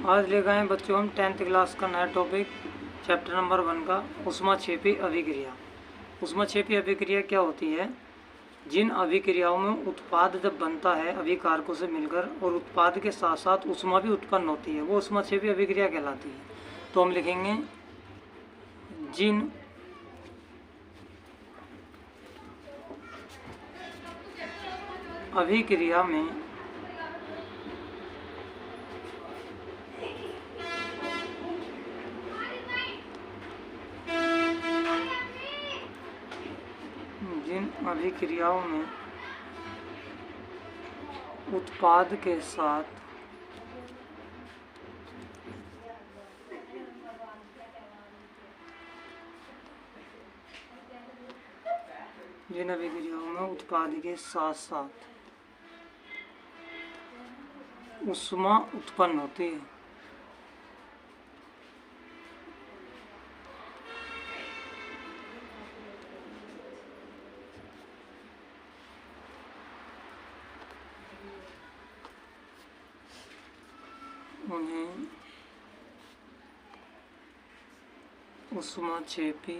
आज ले गए हैं बच्चों हम 10th क्लास का नया टॉपिक चैप्टर नंबर 1 का ऊष्माक्षेपी अभिक्रिया। ऊष्माक्षेपी अभिक्रिया क्या होती है? जिन अभिक्रियाओं में उत्पाद जब बनता है अभिकारकों से मिलकर और उत्पाद के साथ साथ ऊष्मा भी उत्पन्न होती है वो ऊष्माक्षेपी अभिक्रिया कहलाती है। तो हम लिखेंगे जिन अभिक्रिया में अभिक्रियाओं में उत्पाद के साथ जिन अभिक्रियाओं में उत्पाद के साथ साथ ऊष्मा उत्पन्न होती है उन्हें ऊष्माक्षेपी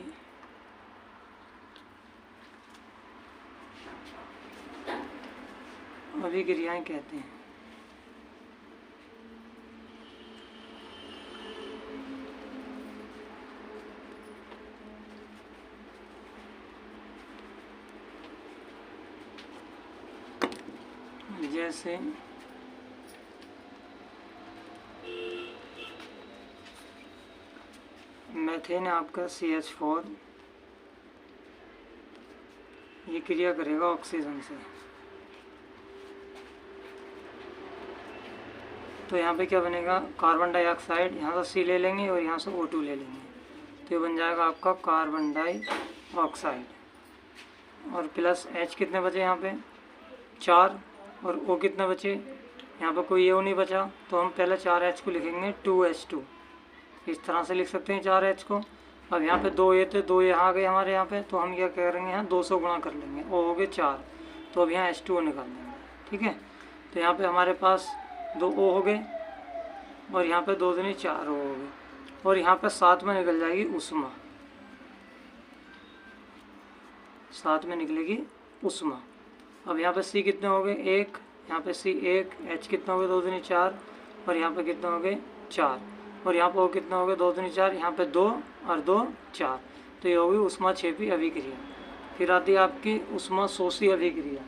अभिक्रियाएं कहते हैं। जैसे मेथेन आपका CH4 ये क्रिया करेगा ऑक्सीजन से, तो यहाँ पे क्या बनेगा? कार्बन डाइऑक्साइड, यहाँ से C ले लेंगे और यहाँ से O2 ले लेंगे, तो ये बन जाएगा आपका कार्बन डाइऑक्साइड। और प्लस H कितने बचे यहाँ पे? 4, और O कितने बचे? यहाँ पे कोई O नहीं बचा, तो हम पहले 4H को लिखेंगे 2H2। इस तरह से लिख सकते हैं 4H को। अब यहाँ पे 2 A थे, 2 यहाँ आ गए हमारे यहाँ पे, तो हम क्या करेंगे? यहाँ 200 गुणा कर लेंगे, O हो गए 4, तो अब यहाँ H2O निकाल लेंगे। ठीक है, तो यहाँ पे हमारे पास 2 O हो गए और यहाँ पे 2 दूनी 4 O हो गए, और यहाँ पे साथ में निकल जाएगी ऊष्मा, साथ में निकलेगी ऊष्मा। अब यहाँ पे C कितने हो गए? 1, यहाँ पे C 1, H कितने हो गए? 2 दूनी 4, और यहाँ पे कितने हो गए? 4, और यहाँ पे O कितने हो गए? 2 दूनी 4, यहाँ पे 2 और 2 4, तो ये होगी ऊष्माक्षेपी अभिक्रिया। फिर आती है आपकी ऊष्माशोषी अभिक्रिया।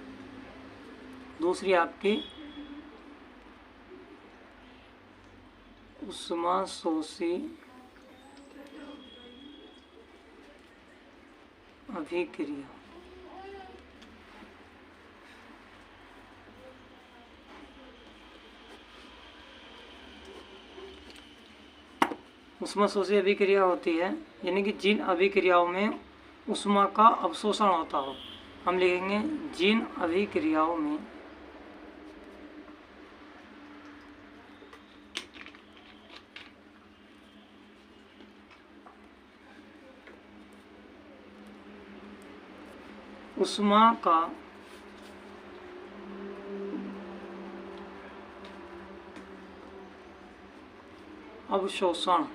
दूसरी आपकी ऊष्माशोषी अभिक्रिया। ऊष्माशोषी अभिक्रिया होती है यानी कि जिन अभिक्रियाओं में ऊष्मा का अवशोषण होता हो। हम लिखेंगे जिन अभिक्रियाओं में ऊष्मा का अवशोषण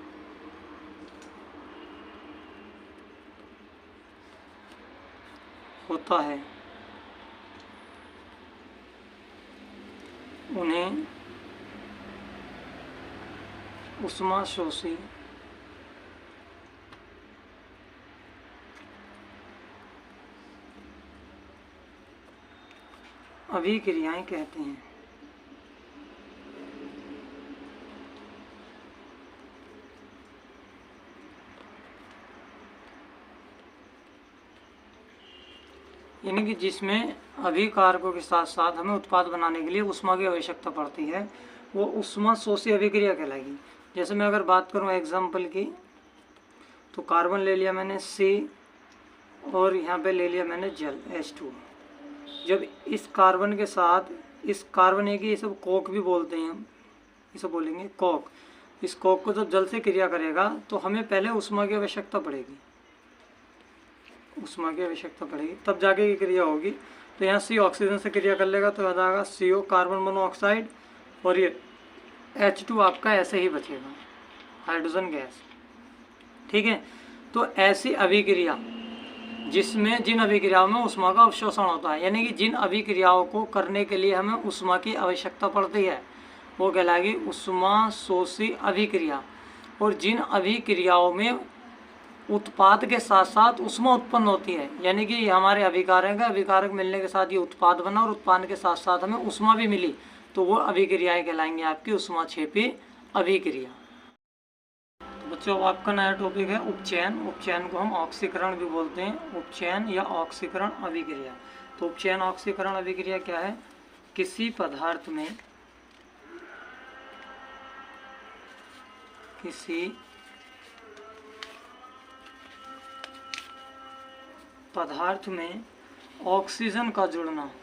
होता है उन्हें ऊष्माशोषी अभिक्रियाएं कहते हैं। यानी कि जिसमें अभिकारकों के साथ साथ हमें उत्पाद बनाने के लिए ऊष्मा की आवश्यकता पड़ती है वो ऊष्माशोषी अभिक्रिया कहलाएगी। जैसे मैं अगर बात करूं एग्जाम्पल की, तो कार्बन ले लिया मैंने C और यहाँ पे ले लिया मैंने जल H2। जब इस कार्बन के साथ इस कार्बन है कि ये सब कोक भी बोलते हैं, हम इसे बोलेंगे कोक। इस कोक को जब जल से क्रिया करेगा तो हमें पहले ऊष्मा की आवश्यकता पड़ेगी, ऊष्मा की आवश्यकता पड़ेगी तब जाके ये क्रिया होगी। तो यहाँ C ऑक्सीजन से क्रिया कर लेगा तो आ जाएगा CO कार्बन मोनोऑक्साइड, और ये H2 आपका ऐसे ही बचेगा, हाइड्रोजन गैस। ठीक है, तो ऐसी अभिक्रिया जिसमें जिन अभिक्रियाओं में ऊष्मा का अवशोषण होता है, यानी कि जिन अभिक्रियाओं को करने के लिए हमें ऊष्मा की आवश्यकता पड़ती है, वो कहलाएगी ऊष्मा शोषी अभिक्रिया। और जिन अभिक्रियाओं में उत्पाद के साथ साथ ऊष्मा उत्पन्न होती है, यानी कि हमारे अभिकारक है, अभिकारक मिलने के साथ ये उत्पाद बना और उत्पादन के साथ साथ हमें ऊष्मा भी मिली, तो वो अभिक्रियाएं कहलाएंगी आपकी ऊष्माक्षेपी अभिक्रिया। बच्चों आपका नया टॉपिक है उपचयन। उपचयन को हम ऑक्सीकरण भी बोलते हैं, उपचयन या ऑक्सीकरण अभिक्रिया। तो उपचयन ऑक्सीकरण अभिक्रिया क्या है? किसी पदार्थ में ऑक्सीजन का जुड़ना, ऑक्सीजन का जुड़ना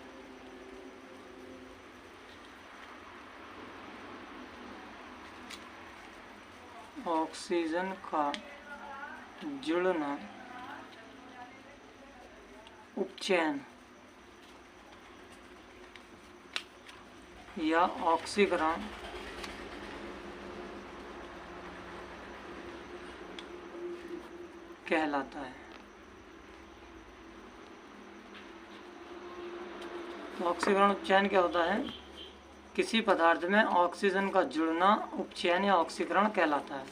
उपचयन या ऑक्सीकरण कहलाता है। तो ऑक्सीकरण उपचयन क्या होता है? किसी पदार्थ में ऑक्सीजन का जुड़ना उपचयन या ऑक्सीकरण कहलाता है।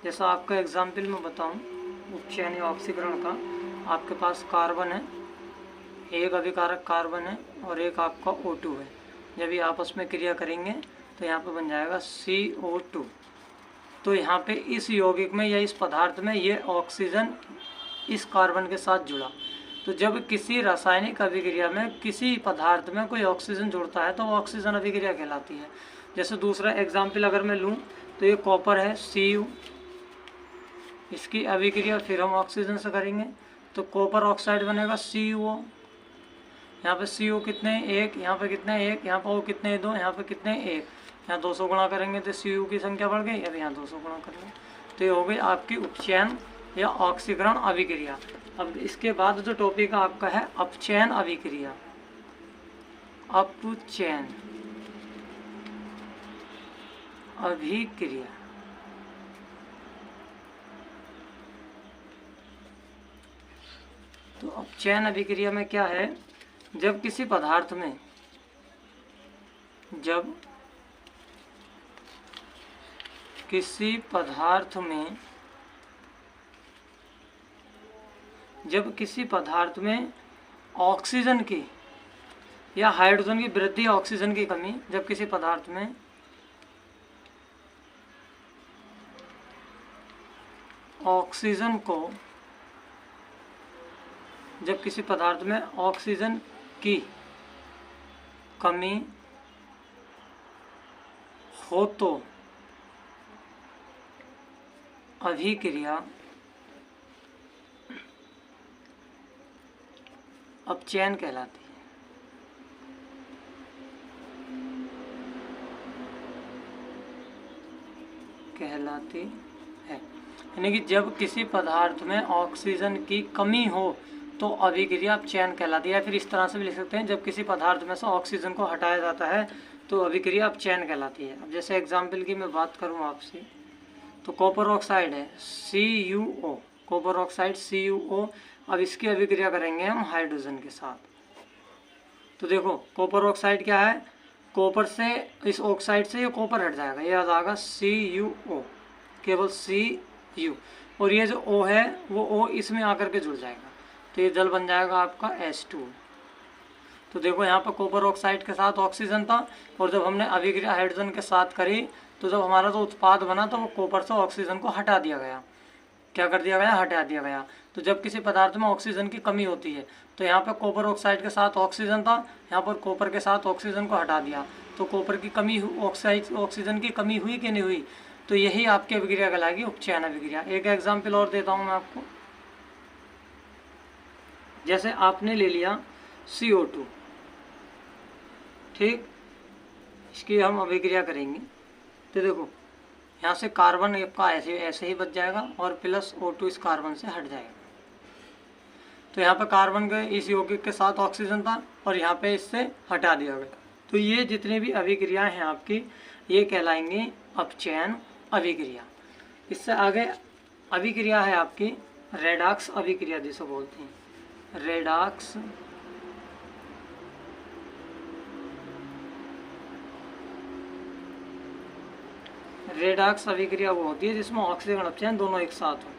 जैसा आपका एग्जाम्पल में बताऊं उपचयन या ऑक्सीकरण का, आपके पास कार्बन है, एक अभिकारक कार्बन है और एक आपका O2 है। जब ये आपस में क्रिया करेंगे तो यहाँ पे बन जाएगा CO2। तो यहाँ पे इस यौगिक में या इस पदार्थ में ये ऑक्सीजन इस कार्बन के साथ जुड़ा। तो जब किसी रासायनिक अभिक्रिया में किसी पदार्थ में कोई ऑक्सीजन जुड़ता है तो वो ऑक्सीजन अभिक्रिया कहलाती है। जैसे दूसरा एग्जाम्पल अगर मैं लूँ तो ये कॉपर है Cu, इसकी अभिक्रिया फिर हम ऑक्सीजन से करेंगे तो कॉपर ऑक्साइड बनेगा CO। यहाँ पे CO कितने हैं? एक, यहाँ पे कितने हैं? एक, यहाँ पे O कितने हैं? दो, यहाँ पे कितने हैं? एक। यहाँ 200 गुणा करेंगे तो CO की संख्या बढ़ गई, अब यहाँ 200 गुणा कर लें तो ये हो गई आपकी उपचयन या ऑक्सीकरण अभिक्रिया। अब इसके बाद जो टॉपिक आपका है अपचयन अभिक्रिया। अपचयन अभिक्रिया तो अपचयन अभिक्रिया में क्या है? जब किसी पदार्थ में ऑक्सीजन की या हाइड्रोजन की वृद्धि, ऑक्सीजन की कमी, जब किसी पदार्थ में ऑक्सीजन की कमी हो तो अभिक्रिया अपचयन कहलाती है। यानी कि जब किसी पदार्थ में ऑक्सीजन की कमी हो तो अभिक्रिया अपचयन कहलाती है। या फिर इस तरह से भी लिख सकते हैं, जब किसी पदार्थ में से ऑक्सीजन को हटाया जाता है तो अभिक्रिया अपचयन कहलाती है। अब जैसे एग्जाम्पल की मैं बात करूँ आपसे तो कॉपर ऑक्साइड है CuO, कॉपर ऑक्साइड CuO। अब इसकी अभिक्रिया करेंगे हम हाइड्रोजन के साथ। तो देखो कॉपर ऑक्साइड क्या है? कॉपर से इस ऑक्साइड से ये कॉपर हट जाएगा, ये आ जाएगा CuO, केवल Cu। और ये जो O है वो O इसमें आकर के जुड़ जाएगा तो ये जल बन जाएगा आपका H2। तो देखो यहाँ पर कॉपर ऑक्साइड के साथ ऑक्सीजन था और जब हमने अभिक्रिया हाइड्रोजन के साथ करी तो जब हमारा जो उत्पाद बना तो वो कॉपर से ऑक्सीजन को हटा दिया गया। क्या कर दिया गया? हटा दिया गया। तो जब किसी पदार्थ में ऑक्सीजन की कमी होती है तो यहाँ पर कॉपर ऑक्साइड के साथ ऑक्सीजन था, यहाँ पर कॉपर के साथ ऑक्सीजन को हटा दिया तो कॉपर की कमी, ऑक्सीजन की कमी हुई कि नहीं हुई? तो यही आपकी अभिक्रिया कहलाएगी उपचयन अभिक्रिया। एक एग्जाम्पल और देता हूँ मैं आपको। जैसे आपने ले लिया CO2, ठीक, इसकी हम अभिक्रिया करेंगे तो देखो यहाँ से कार्बन का ऐसे ही बच जाएगा और प्लस O2 इस कार्बन से हट जाएगा। तो यहाँ पे कार्बन के इस यौगिक के साथ ऑक्सीजन था और यहाँ पे इससे हटा दिया गया तो ये जितने भी अभिक्रियाएं हैं आपकी, ये कहलाएंगे अपचयन अभिक्रिया। इससे आगे अभिक्रिया है आपकी रेडॉक्स अभिक्रिया जिसे बोलते हैं। रेडॉक्स रेडॉक्स अभिक्रिया वो होती है जिसमें ऑक्सीजन अपचयन दोनों एक साथ हो।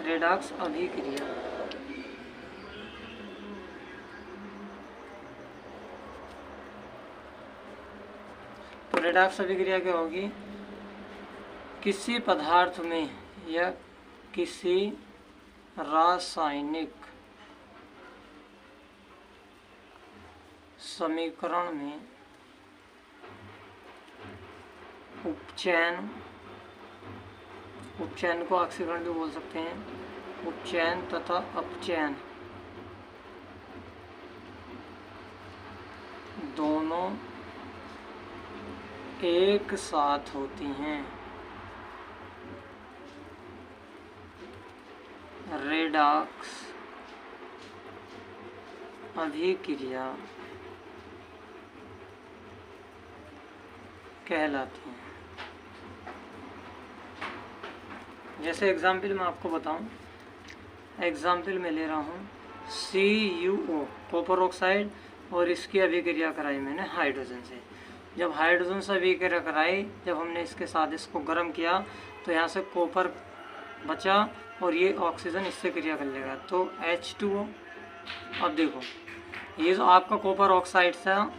रेडॉक्स अभिक्रिया। तो रेडॉक्स अभिक्रिया क्या होगी? किसी पदार्थ में या किसी रासायनिक समीकरण में उपचयन को ऑक्सीकरण भी बोल सकते हैं, उपचयन तथा अपचयन दोनों एक साथ होती हैं। रेडॉक्स अभिक्रिया कहलाती हैं। जैसे एग्जाम्पल मैं आपको बताऊं, एग्जाम्पल में ले रहा हूं CuO कॉपर ऑक्साइड, और इसकी अभिक्रिया कराई मैंने हाइड्रोजन से। जब हाइड्रोजन से अभिक्रिया कराई, जब हमने इसके साथ इसको गर्म किया तो यहाँ से कॉपर बचा और ये ऑक्सीजन इससे क्रिया कर लेगा, तो H2O। अब देखो ये जो आपका कॉपर ऑक्साइड था,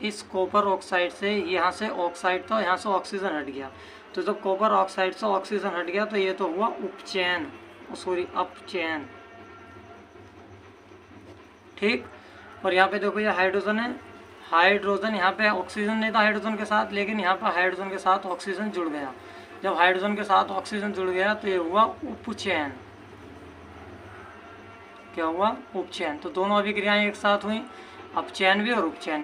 इस कॉपर ऑक्साइड से यहाँ से ऑक्साइड था, यहाँ से ऑक्सीजन हट गया, तो जब कॉपर ऑक्साइड से ऑक्सीजन हट गया तो ये तो हुआ उपचयन, सॉरी अपचयन, ठीक। और यहाँ पे देखो ये हाइड्रोजन है, हाइड्रोजन यहाँ पे ऑक्सीजन नहीं था हाइड्रोजन के साथ, लेकिन यहाँ पे हाइड्रोजन के साथ ऑक्सीजन जुड़ गया। जब हाइड्रोजन के साथ ऑक्सीजन जुड़ गया तो ये हुआ उपचयन। क्या हुआ? उपचयन। तो दोनों अभिक्रियाएं एक साथ हुई, अपचयन भी और उपचयन।